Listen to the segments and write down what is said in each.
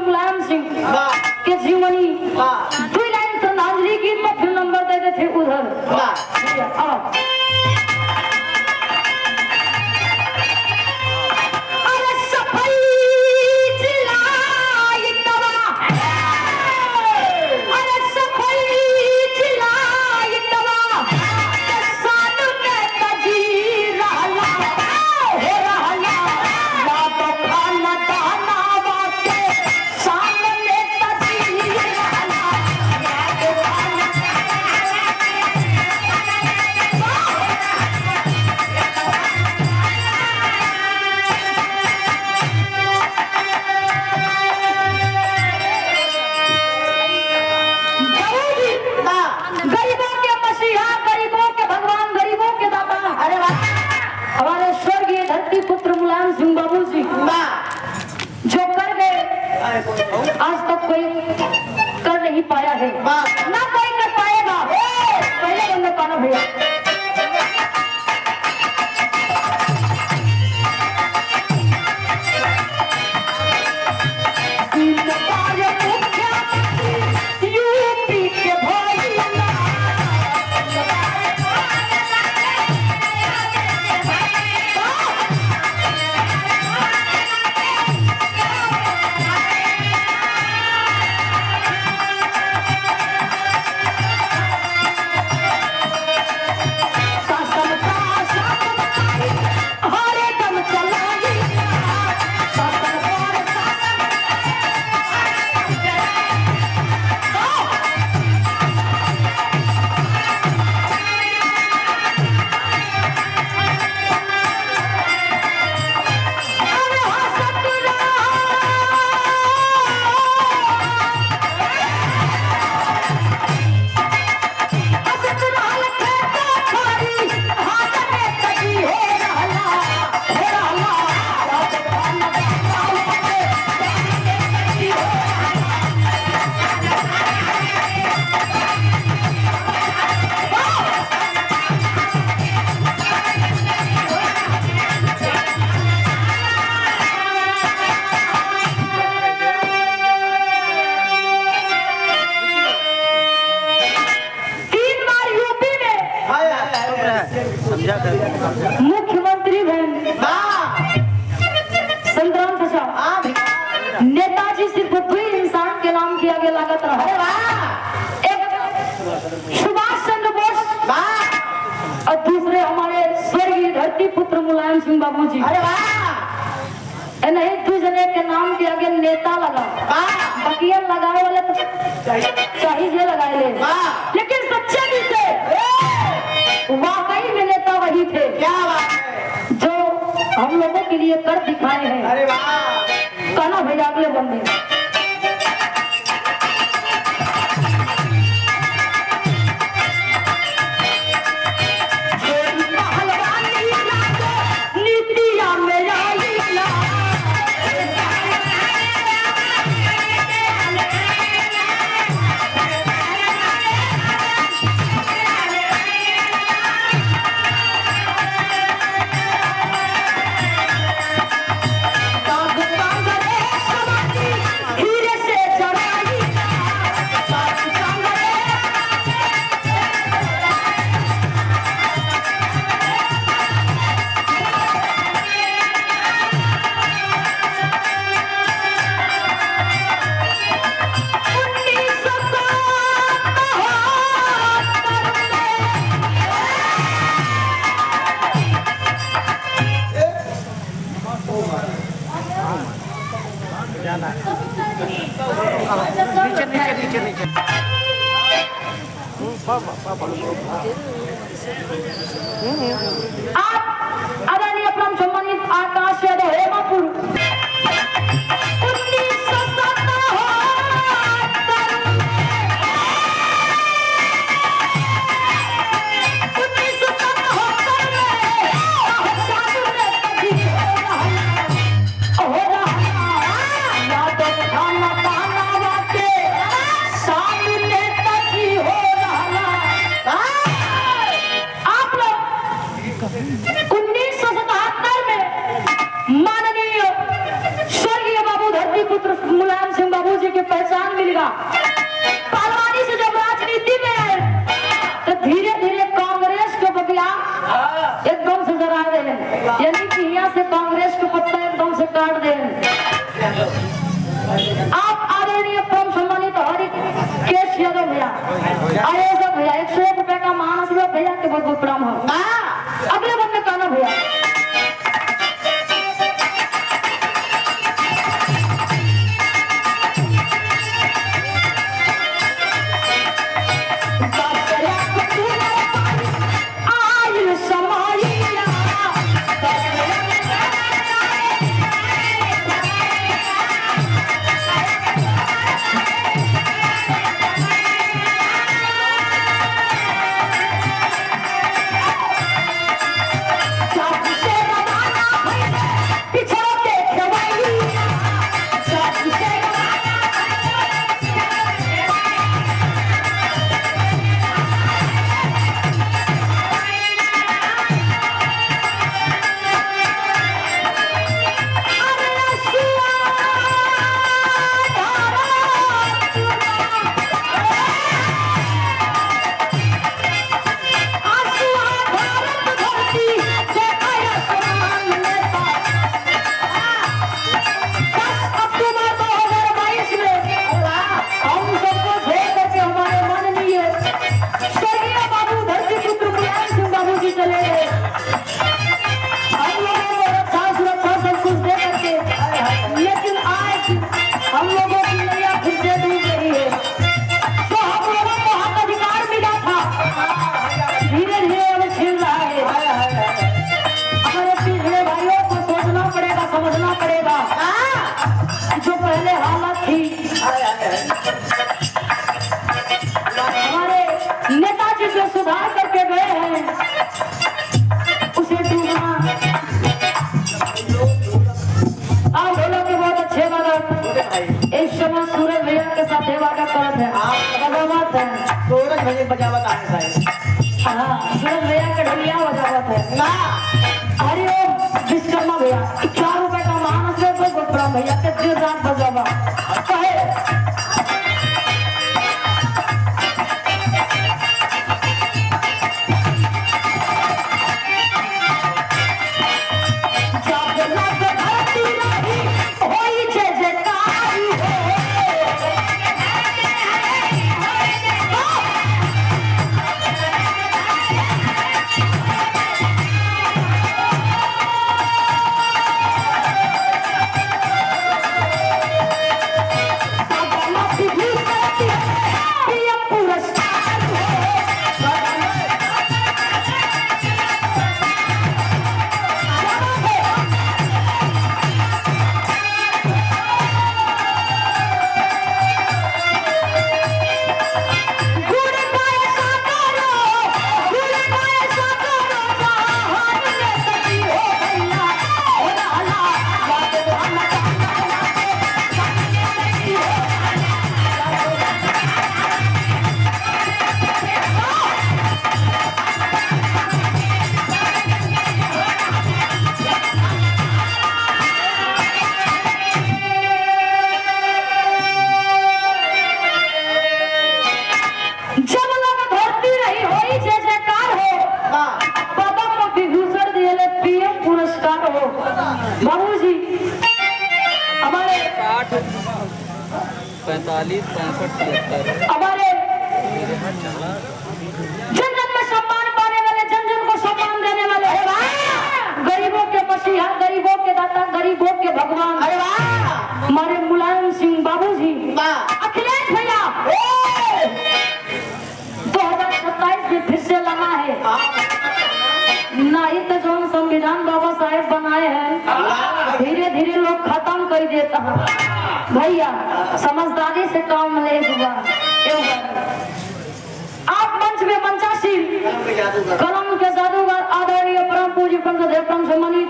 मुलायम सिंह के जीवनी दो लाइन श्रद्धांजलि गीत में फिर नंबर दे देते उधर। आज तक कोई कर नहीं पाया है, ना कोई कर पाएगा। पहले बंदा पाना भैया यूपी के भाई मुख्यमंत्री संग्राम प्रसाद नेताजी सिर्फ दो इंसान के नाम के आगे लागत रहा। एक सुभाष चंद्र बोस और दूसरे हमारे स्वर्गीय धरती पुत्र मुलायम सिंह बाबू जी। नहीं दो जने के नाम के आगे नेता लगा, बकिया लगाए वाले तो चाहिए लगाए ले, लेकिन सच्चे दिल से वाकई में नेता वही थे। क्या बात है? जो हम लोगों के लिए कर दिखाए हैं। अरे वाह, कहना भैया अगले बंदे आदरणीय अपना सम्मानित आकाश यादव हेमापुर की पहचान मिलेगा। पहलवानी से जब राजनीति में आए तो धीरे धीरे कांग्रेस को बबिया एकदम से जरा दे, यानी कि यहाँ से कांग्रेस को पत्ता एकदम से काट दे। आप आदरणीय परम सम्मानित हरि केश यादव भैया आयोजक भैया 101 रुपए का मानस भैया के बहुत बहुत प्रणाम हो। अगले बंदे का ना भैया सुधार करके गए हैं उसे डूबना। आप बोलो कि बहुत अच्छे बात इस समय सूरज भैया के साथ वादा करत है बजावत है सूरज भैया बजावत आने साहब। हाँ सूरज भैया का ढोलिया बजावत है ना। हरिओम विश्वकर्मा भैया 4 रुपए का मानस है तो गोपरा भैया के जोरदार बजावा कहे बाबूजी हमारे 45 65 73 हमारे जन जन में सम्मान पाने वाले जन जन को सम्मान देने वाले गरीबों के मसीहा गरीबों के दाता गरीबों के भगवान हमारे मुलायम सिंह बाबूजी अखिलेश भैया 2027 में फिर से लगा है नहीं तो जो संविधान बाबा साहेब बनाए हैं धीरे धीरे लोग खत्म कर देता है भैया समझदारी से काम ले हुआ। आप मंच में मंचासीन कलम के जादूगर आदरणीय परम पूज्य पंचदेव परम सम्मानित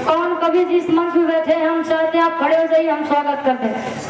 पवन कवि जी इस मंच में बैठे हैं। हम चाहते हैं आप खड़े हो जाइए हम स्वागत करते हैं।